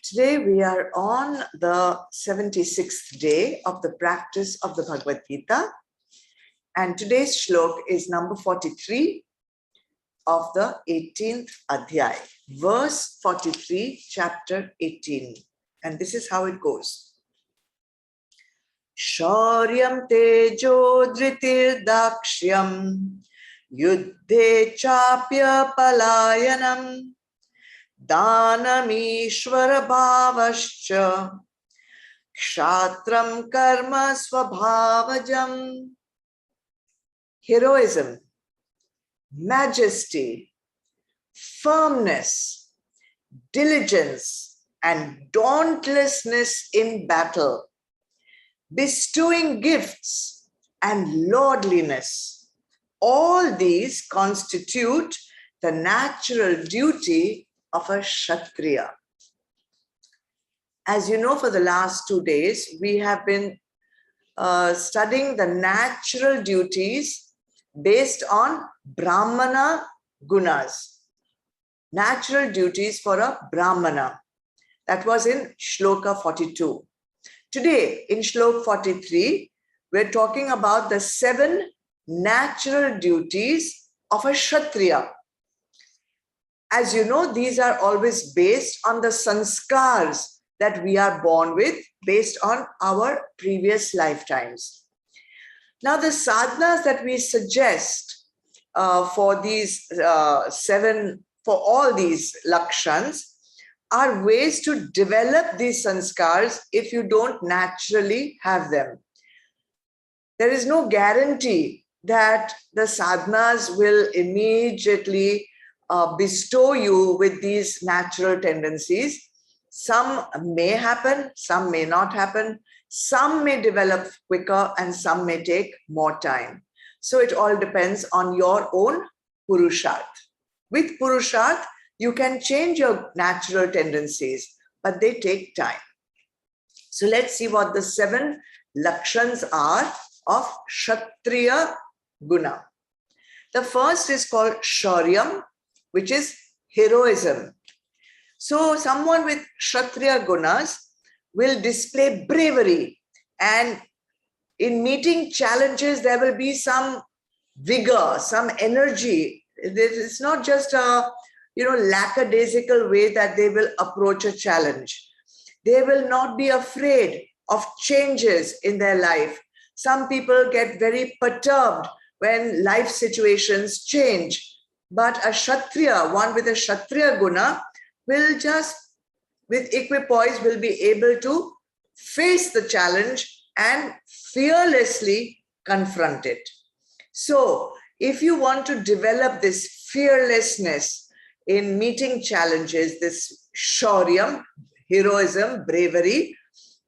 Today we are on the 76th day of the practice of the Bhagavad Gita, and today's shlok is number 43 of the 18th adhyay, verse 43, chapter 18, and this is how it goes. Shauryam tejo dhritir dakshyam yuddhe chapya palayanam Danamishvara bhavascha kshatram karma svabhavajam. Heroism, majesty, firmness, diligence, and dauntlessness in battle, bestowing gifts and lordliness. All these constitute the natural duty of a Kshatriya. As you know, for the last 2 days, we have been studying the natural duties based on Brahmana gunas. Natural duties for a Brahmana. That was in Shloka 42. Today, in Shloka 43, we're talking about the 7 natural duties of a Kshatriya. As you know, these are always based on the sanskars that we are born with, based on our previous lifetimes. Now, the sadhanas that we suggest for these 7, for all these lakshans, are ways to develop these sanskars if you don't naturally have them. There is no guarantee that the sadhanas will immediately bestow you with these natural tendencies. Some may happen, some may not happen, some may develop quicker and some may take more time. So it all depends on your own purusharth. With purusharth, you can change your natural tendencies, but they take time. So let's see what the 7 lakshans are of Kshatriya guna. The first is called Shauryam, which is heroism. So someone with Kshatriya gunas will display bravery, and in meeting challenges, there will be some vigor, some energy. It's not just a lackadaisical way that they will approach a challenge. They will not be afraid of changes in their life. Some people get very perturbed when life situations change. But a Kshatriya, one with a Kshatriya guna, will just, with equipoise, will be able to face the challenge and fearlessly confront it. So, if you want to develop this fearlessness in meeting challenges, this Shauryam, heroism, bravery,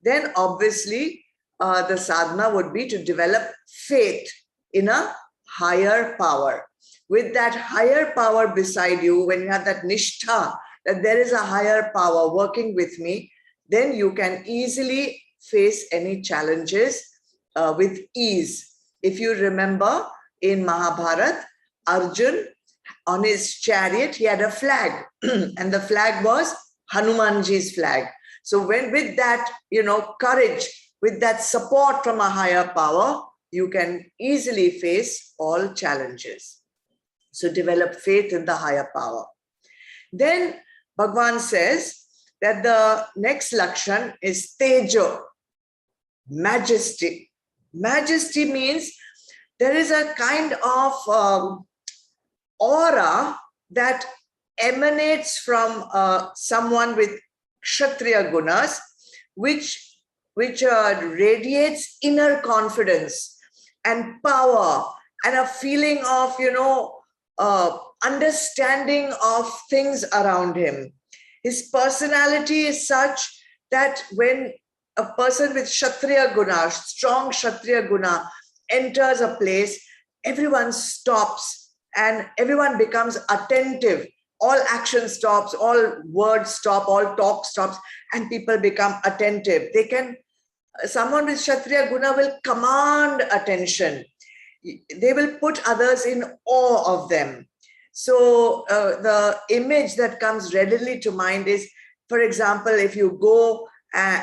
then obviously the sadhana would be to develop faith in a higher power. With that higher power beside you, when you have that nishtha, that there is a higher power working with me, then you can easily face any challenges with ease. If you remember in Mahabharata, Arjun, on his chariot, he had a flag, and the flag was Hanumanji's flag. So when with that, courage, with that support from a higher power, you can easily face all challenges. So develop faith in the higher power. Then Bhagwan says that the next lakshan is tejo, majesty. Majesty means there is a kind of aura that emanates from someone with Kshatriya gunas, which radiates inner confidence and power and a feeling of, understanding of things around him. His personality is such that when a person with Kshatriya guna, strong Kshatriya guna, enters a place, everyone stops and everyone becomes attentive. All action stops, all words stop, all talk stops, and people become attentive. Someone with Kshatriya guna will command attention. They will put others in awe of them. So the image that comes readily to mind is For example, if you go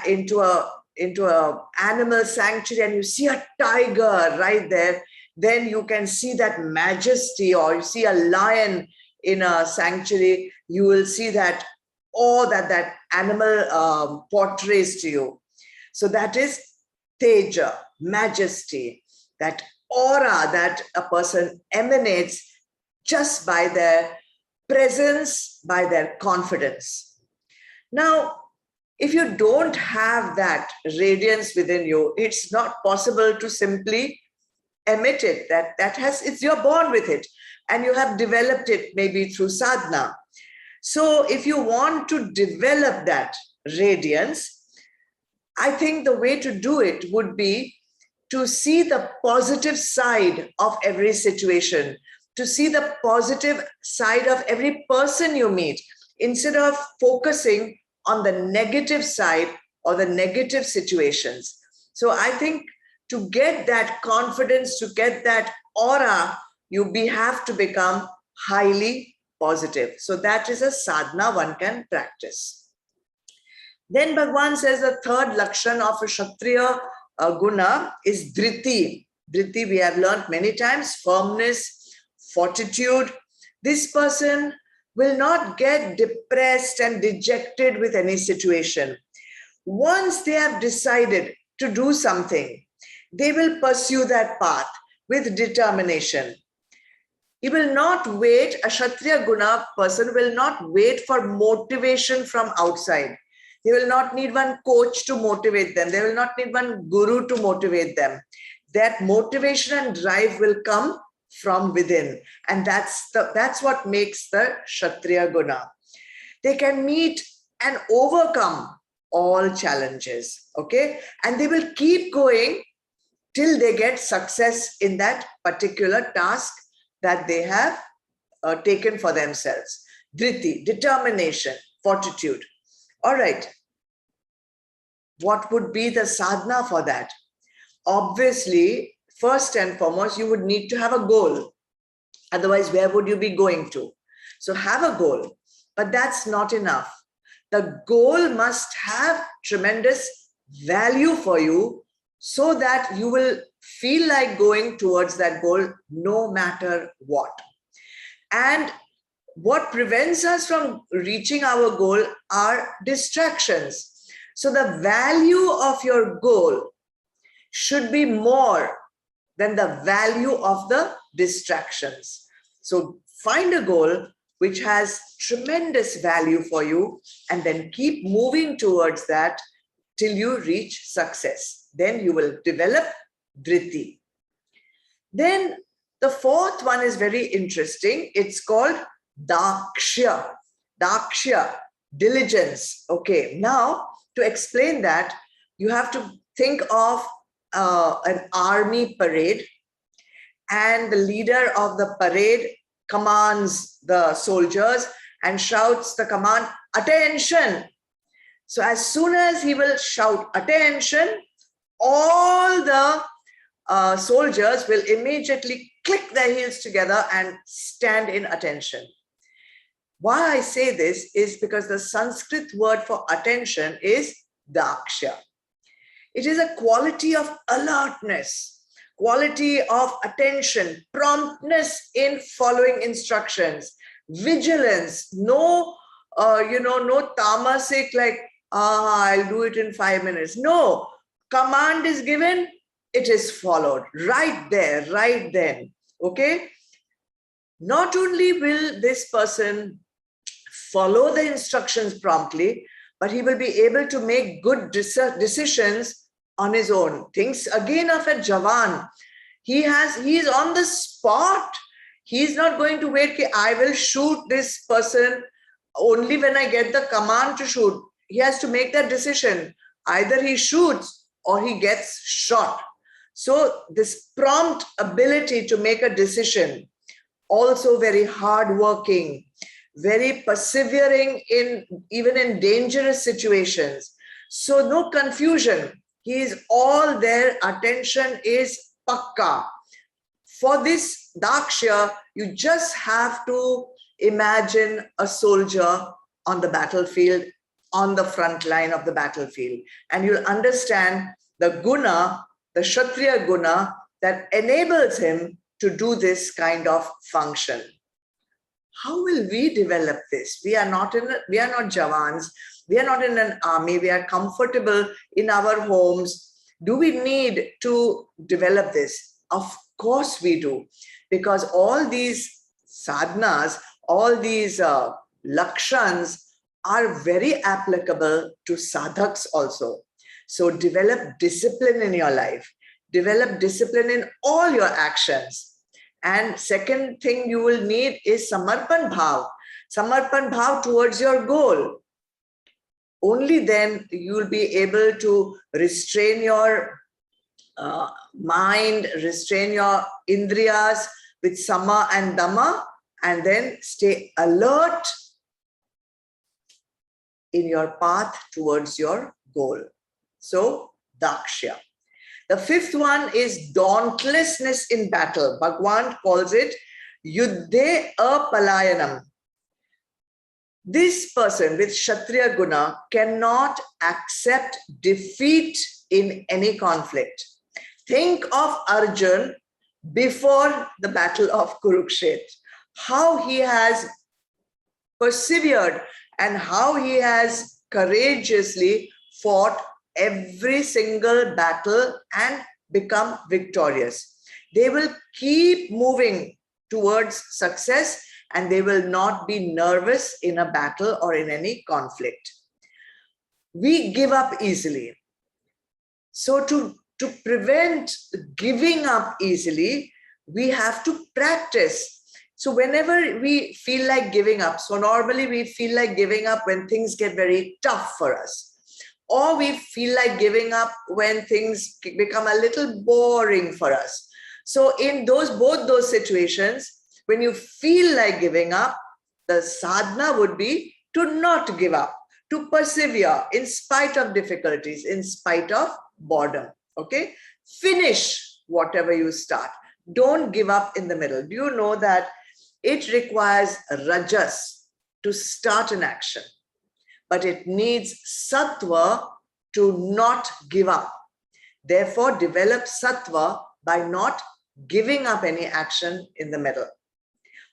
into a animal sanctuary and you see a tiger right there, then you can see that majesty. Or you see a lion in a sanctuary, you will see that all that animal portrays to you. So that is teja, majesty, that aura that a person emanates just by their presence, by their confidence. Now, if you don't have that radiance within you, it's not possible to simply emit it. You're born with it, and you have developed it maybe through sadhana. So if you want to develop that radiance, I think the way to do it would be to see the positive side of every situation, to see the positive side of every person you meet, instead of focusing on the negative side or the negative situations. So I think to get that confidence, to get that aura, you have to become highly positive. So that is a sadhana one can practice. Then Bhagwan says the third lakshan of a Kshatriya guna is dhriti. Dhriti we have learned many times, firmness, fortitude. This person will not get depressed and dejected with any situation. Once they have decided to do something, they will pursue that path with determination. He will not wait, a Kshatriya guna person will not wait for motivation from outside. They will not need one coach to motivate them. They will not need one guru to motivate them. That motivation and drive will come from within. And that's what makes the Kshatriya guna. They can meet and overcome all challenges, okay? And they will keep going till they get success in that particular task that they have taken for themselves. Dhriti, determination, fortitude. All right. What would be the sadhana for that? Obviously, first and foremost, you would need to have a goal. Otherwise, where would you be going to? So have a goal, but that's not enough. The goal must have tremendous value for you so that you will feel like going towards that goal no matter what. And what prevents us from reaching our goal are distractions. So the value of your goal should be more than the value of the distractions. So find a goal which has tremendous value for you and then keep moving towards that till you reach success. Then you will develop dhriti. Then the fourth one is very interesting. It's called dakshya. Dakshya, diligence. Okay, now to explain that, you have to think of an army parade, and the leader of the parade commands the soldiers and shouts the command, attention. So as soon as he will shout attention, all the soldiers will immediately click their heels together and stand in attention. Why I say this is because the Sanskrit word for attention is dakshya. It is a quality of alertness, quality of attention, promptness in following instructions, vigilance, no tamasic like, I'll do it in 5 minutes. No, command is given, it is followed right there, right then. Okay. Not only will this person follow the instructions promptly, but he will be able to make good decisions on his own. Thinks again of a Jawan. He is on the spot. He's not going to wait, I will shoot this person only when I get the command to shoot. He has to make that decision. Either he shoots or he gets shot. So this prompt ability to make a decision, also very hardworking, very persevering even in dangerous situations. So no confusion. He is all there. Attention is pakka. For this dakshya, you just have to imagine a soldier on the battlefield on the front line of the battlefield. And you'll understand the guna, the Kshatriya guna, that enables him to do this kind of function. How will we develop this? We are not Jawans. We are not in an army. We are comfortable in our homes. Do we need to develop this? Of course we do. Because all these sadhanas, all these lakshans are very applicable to sadhaks also. So develop discipline in your life. Develop discipline in all your actions. And second thing you will need is samarpan bhav. Samarpan bhav towards your goal. Only then you will be able to restrain your mind, restrain your indriyas with sama and dhamma, and then stay alert in your path towards your goal. So, dakshya. The fifth one is dauntlessness in battle. Bhagwan calls it yuddhe apalayanam. This person with Kshatriya guna cannot accept defeat in any conflict. Think of Arjun before the battle of Kurukshetra, how he has persevered and how he has courageously fought every single battle and become victorious. They will keep moving towards success and they will not be nervous in a battle or in any conflict. We give up easily. So to prevent giving up easily, we have to practice. So whenever we feel like giving up, so normally we feel like giving up when things get very tough for us. Or we feel like giving up when things become a little boring for us. So in both those situations, when you feel like giving up, the sadhana would be to not give up, to persevere in spite of difficulties, in spite of boredom. Okay? Finish whatever you start. Don't give up in the middle. Do you know that it requires rajas to start an action, but it needs sattva to not give up. Therefore, develop sattva by not giving up any action in the middle.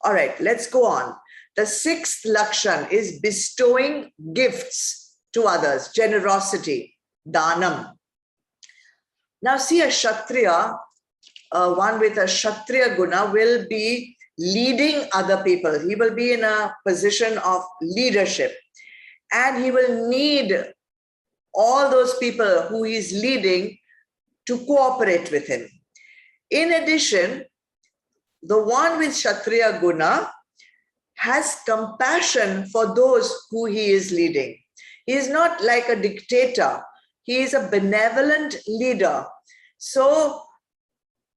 All right, let's go on. The sixth lakshan is bestowing gifts to others, generosity, danam. Now see, a Kshatriya, one with a Kshatriya guna will be leading other people. He will be in a position of leadership. And he will need all those people who he is leading to cooperate with him. In addition, the one with Kshatriya guna has compassion for those who he is leading. He is not like a dictator. He is a benevolent leader. So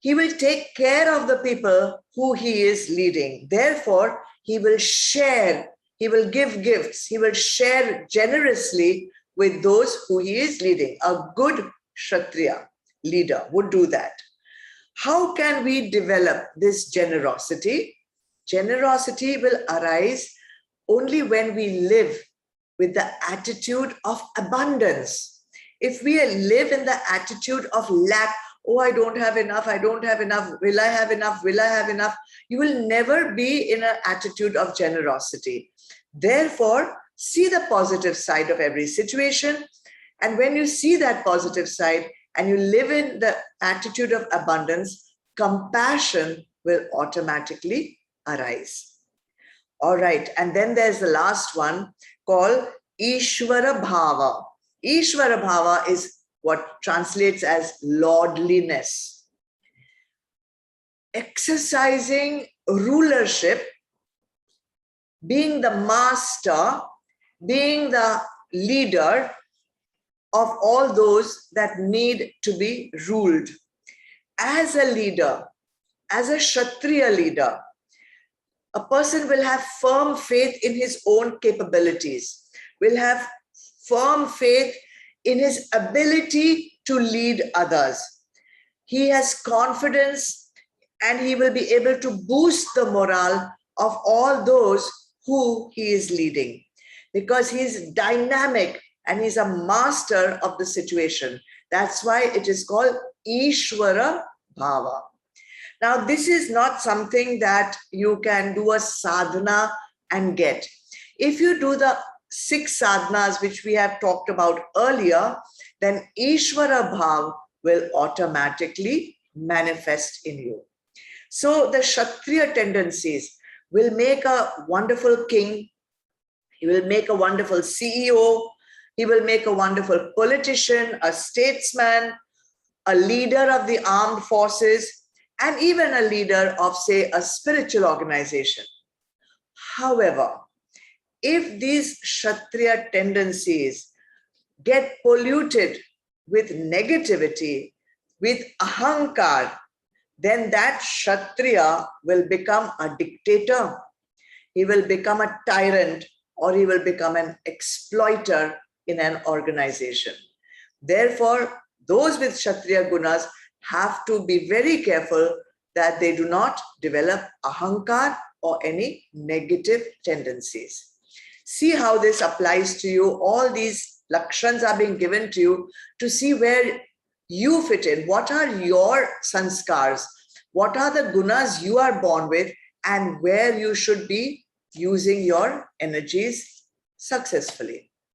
he will take care of the people who he is leading. Therefore, he will share. He will give gifts. He will share generously with those who he is leading. A good Kshatriya leader would do that. How can we develop this generosity? Generosity will arise only when we live with the attitude of abundance. If we live in the attitude of lack, oh, I don't have enough, I don't have enough, will I have enough, will I have enough? You will never be in an attitude of generosity. Therefore, see the positive side of every situation. And when you see that positive side and you live in the attitude of abundance, compassion will automatically arise. All right. And then there's the last one called Ishvara Bhava. Ishvara Bhava is what translates as lordliness. Exercising rulership, being the master, being the leader of all those that need to be ruled. As a leader, as a Kshatriya leader, a person will have firm faith in his own capabilities, will have firm faith in his ability to lead others. He has confidence and he will be able to boost the morale of all those who he is leading. because he's dynamic and he's a master of the situation. That's why it is called Ishvara Bhava. Now, this is not something that you can do a sadhana and get. If you do the 6 sadhanas which we have talked about earlier, then Ishvara Bhav will automatically manifest in you. So the Kshatriya tendencies will make a wonderful king, he will make a wonderful CEO, he will make a wonderful politician, a statesman, a leader of the armed forces, and even a leader of, say, a spiritual organization. However, if these Kshatriya tendencies get polluted with negativity, with ahankar, then that Kshatriya will become a dictator. He will become a tyrant, or he will become an exploiter in an organization. Therefore, those with Kshatriya gunas have to be very careful that they do not develop ahankar or any negative tendencies. See how this applies to you. All these lakshans are being given to you to see where you fit in. What are your sanskars? What are the gunas you are born with, and where you should be using your energies successfully?